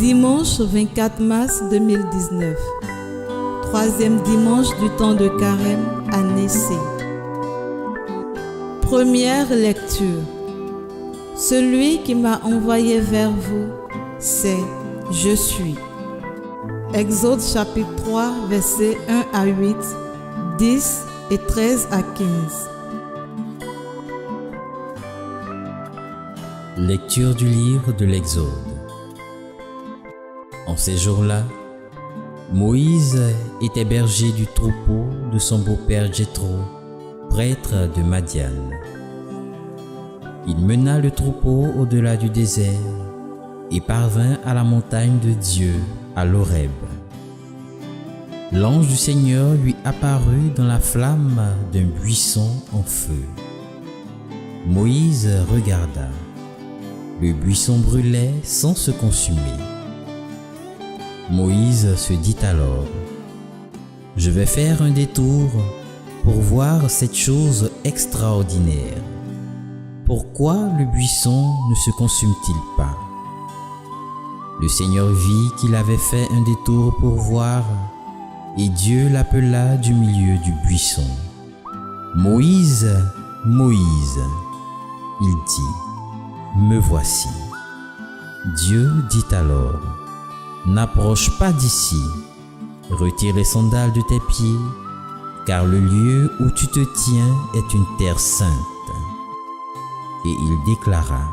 Dimanche 24 mars 2019. Troisième dimanche du temps de carême, année C. Première lecture. Celui qui m'a envoyé vers vous, c'est « Je suis ». Exode chapitre 3, versets 1 à 8, 10 et 13 à 15. Lecture du livre de l'Exode. En ces jours-là, Moïse était berger du troupeau de son beau-père Jéthro, prêtre de Madian. Il mena le troupeau au-delà du désert et parvint à la montagne de Dieu, à l'Horeb. L'ange du Seigneur lui apparut dans la flamme d'un buisson en feu. Moïse regarda. Le buisson brûlait sans se consumer. Moïse se dit alors: « Je vais faire un détour pour voir cette chose extraordinaire. Pourquoi le buisson ne se consume-t-il pas ?» Le Seigneur vit qu'il avait fait un détour pour voir, et Dieu l'appela du milieu du buisson. « Moïse, Moïse !» Il dit: « Me voici. » Dieu dit alors: « N'approche pas d'ici, retire les sandales de tes pieds, car le lieu où tu te tiens est une terre sainte. » Et il déclara: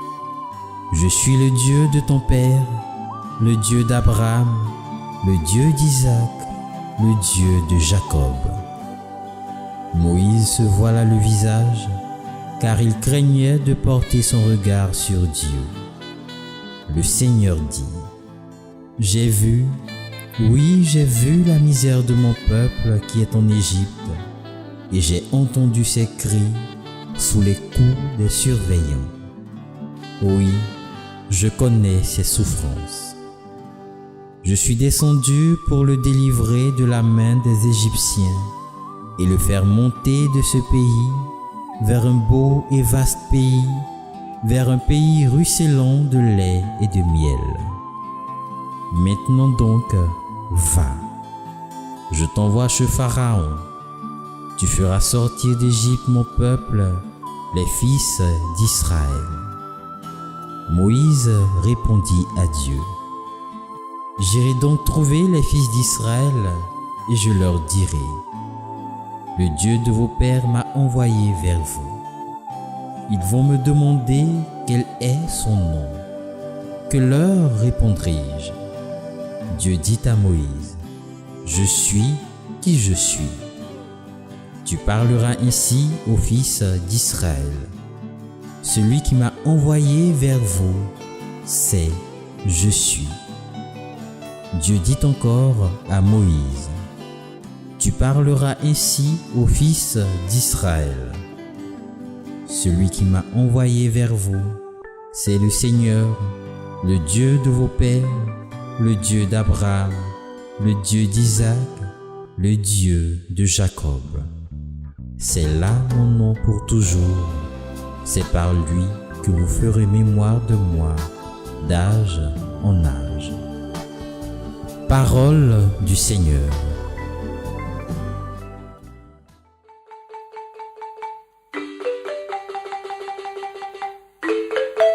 « Je suis le Dieu de ton père, le Dieu d'Abraham, le Dieu d'Isaac, le Dieu de Jacob. » Moïse se voila le visage, car il craignait de porter son regard sur Dieu. Le Seigneur dit: « J'ai vu, oui, j'ai vu la misère de mon peuple qui est en Égypte, et j'ai entendu ses cris sous les coups des surveillants. Oui, je connais ses souffrances. Je suis descendu pour le délivrer de la main des Égyptiens et le faire monter de ce pays vers un beau et vaste pays, vers un pays ruisselant de lait et de miel. Maintenant donc, va, je t'envoie chez Pharaon. Tu feras sortir d'Égypte mon peuple, les fils d'Israël. » Moïse répondit à Dieu: « J'irai donc trouver les fils d'Israël et je leur dirai: le Dieu de vos pères m'a envoyé vers vous. Ils vont me demander quel est son nom. Que leur répondrai-je? » Dieu dit à Moïse: « Je suis qui je suis. » Tu parleras ainsi aux fils d'Israël: celui qui m'a envoyé vers vous, c'est « Je suis ». Dieu dit encore à Moïse: « Tu parleras ainsi aux fils d'Israël: celui qui m'a envoyé vers vous, c'est le Seigneur, le Dieu de vos pères, le Dieu d'Abraham, le Dieu d'Isaac, le Dieu de Jacob. C'est là mon nom pour toujours. C'est par lui que vous ferez mémoire de moi, d'âge en âge. » Parole du Seigneur.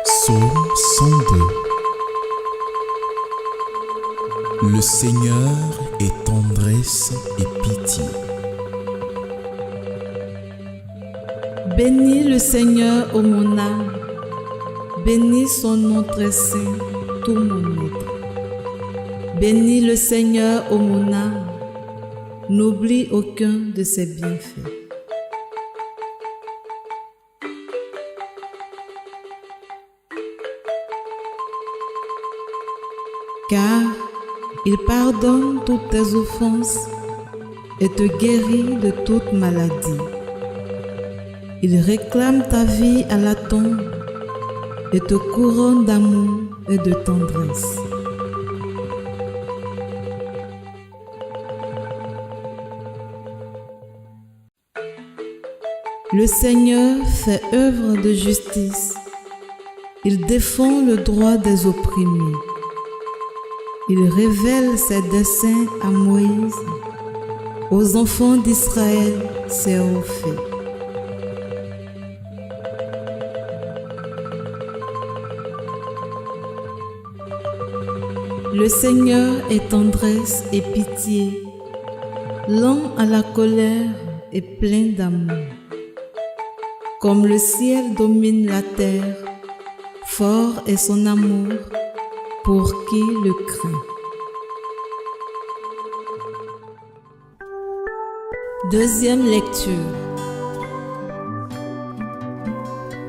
Psaume 102. Le Seigneur est tendresse et pitié. Bénis le Seigneur, ô mon âme. Bénis son nom très saint, tout mon être. Bénis le Seigneur, ô mon âme. N'oublie aucun de ses bienfaits. Car il pardonne toutes tes offenses et te guérit de toute maladie. Il réclame ta vie à la tombe et te couronne d'amour et de tendresse. Le Seigneur fait œuvre de justice. Il défend le droit des opprimés. Il révèle ses desseins à Moïse, aux enfants d'Israël, ses faits. Le Seigneur est tendresse et pitié, lent à la colère et plein d'amour. Comme le ciel domine la terre, fort est son amour pour qui le craint. Deuxième lecture.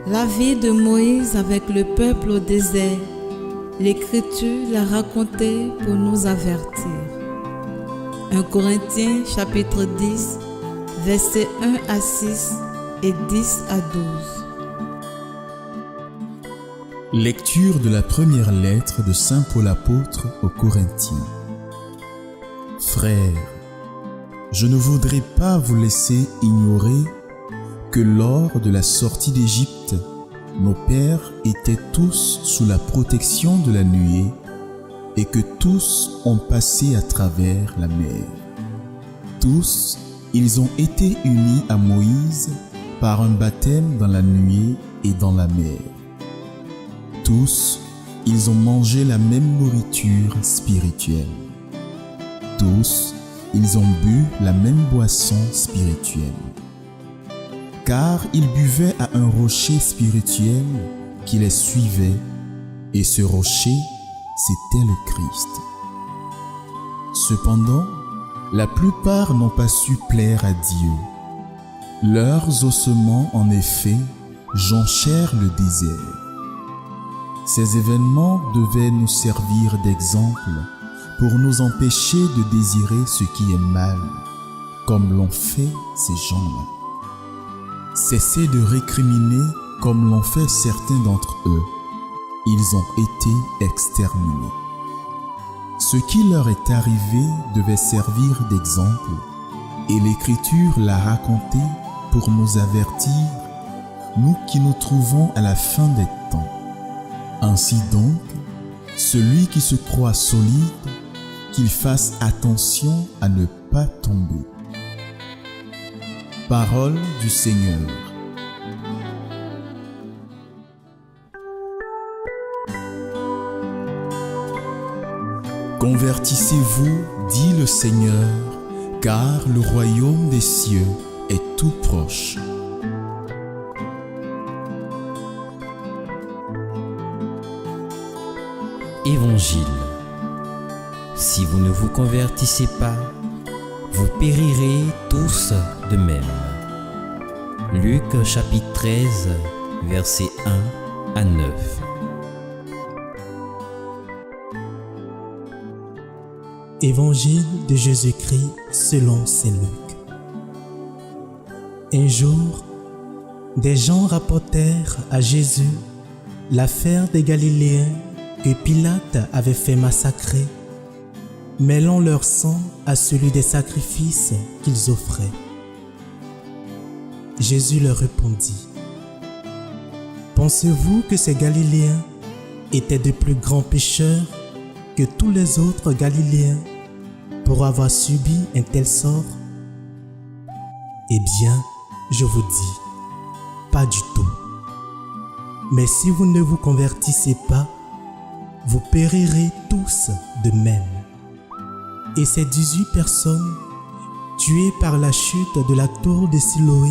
La vie de Moïse avec le peuple au désert. L'Écriture l'a raconté pour nous avertir. 1 Corinthiens chapitre 10, versets 1 à 6 et 10 à 12. Lecture de la première lettre de Saint Paul apôtre aux Corinthiens. Frères, je ne voudrais pas vous laisser ignorer que lors de la sortie d'Égypte, nos pères étaient tous sous la protection de la nuée et que tous ont passé à travers la mer. Tous, ils ont été unis à Moïse par un baptême dans la nuée et dans la mer. Tous, ils ont mangé la même nourriture spirituelle. Tous, ils ont bu la même boisson spirituelle. Car ils buvaient à un rocher spirituel qui les suivait, et ce rocher, c'était le Christ. Cependant, la plupart n'ont pas su plaire à Dieu. Leurs ossements, en effet, jonchèrent le désert. Ces événements devaient nous servir d'exemple pour nous empêcher de désirer ce qui est mal, comme l'ont fait ces gens-là. Cessez de récriminer comme l'ont fait certains d'entre eux. Ils ont été exterminés. Ce qui leur est arrivé devait servir d'exemple, et l'Écriture l'a raconté pour nous avertir, nous qui nous trouvons à la fin des temps. Ainsi donc, celui qui se croit solide, qu'il fasse attention à ne pas tomber. Parole du Seigneur. Convertissez-vous, dit le Seigneur, car le royaume des cieux est tout proche. Évangile. Si vous ne vous convertissez pas, vous périrez tous de même. Luc chapitre 13, versets 1 à 9. Évangile de Jésus-Christ selon saint Luc. Un jour, des gens rapportèrent à Jésus l'affaire des Galiléens que Pilate avait fait massacrer, mêlant leur sang à celui des sacrifices qu'ils offraient. Jésus leur répondit: Pensez-vous que ces Galiléens étaient de plus grands pécheurs que tous les autres Galiléens pour avoir subi un tel sort? Eh bien, je vous dis, pas du tout. Mais si vous ne vous convertissez pas, vous périrez tous de même. Et ces 18 personnes, tuées par la chute de la tour de Siloé,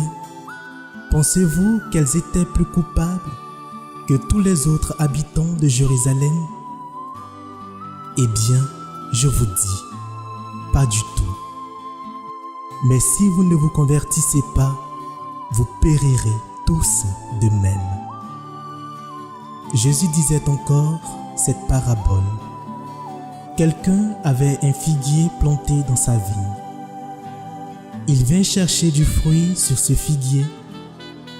pensez-vous qu'elles étaient plus coupables que tous les autres habitants de Jérusalem? Eh bien, je vous dis, pas du tout. Mais si vous ne vous convertissez pas, vous périrez tous de même. Jésus disait encore cette parabole. Quelqu'un avait un figuier planté dans sa vigne. Il vint chercher du fruit sur ce figuier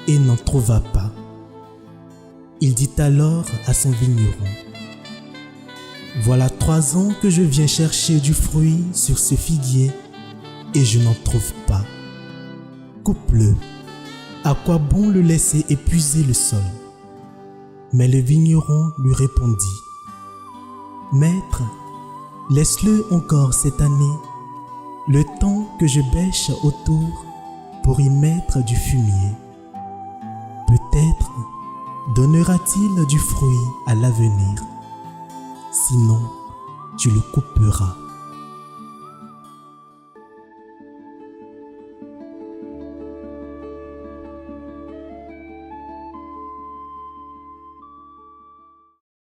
et n'en trouva pas. Il dit alors à son vigneron: Voilà 3 ans que je viens chercher du fruit sur ce figuier et je n'en trouve pas. Coupe-le. À quoi bon le laisser épuiser le sol? Mais le vigneron lui répondit: Maître, Laisse-le encore cette année, le temps que je bêche autour pour y mettre du fumier. Peut-être donnera-t-il du fruit à l'avenir. Sinon, tu le couperas.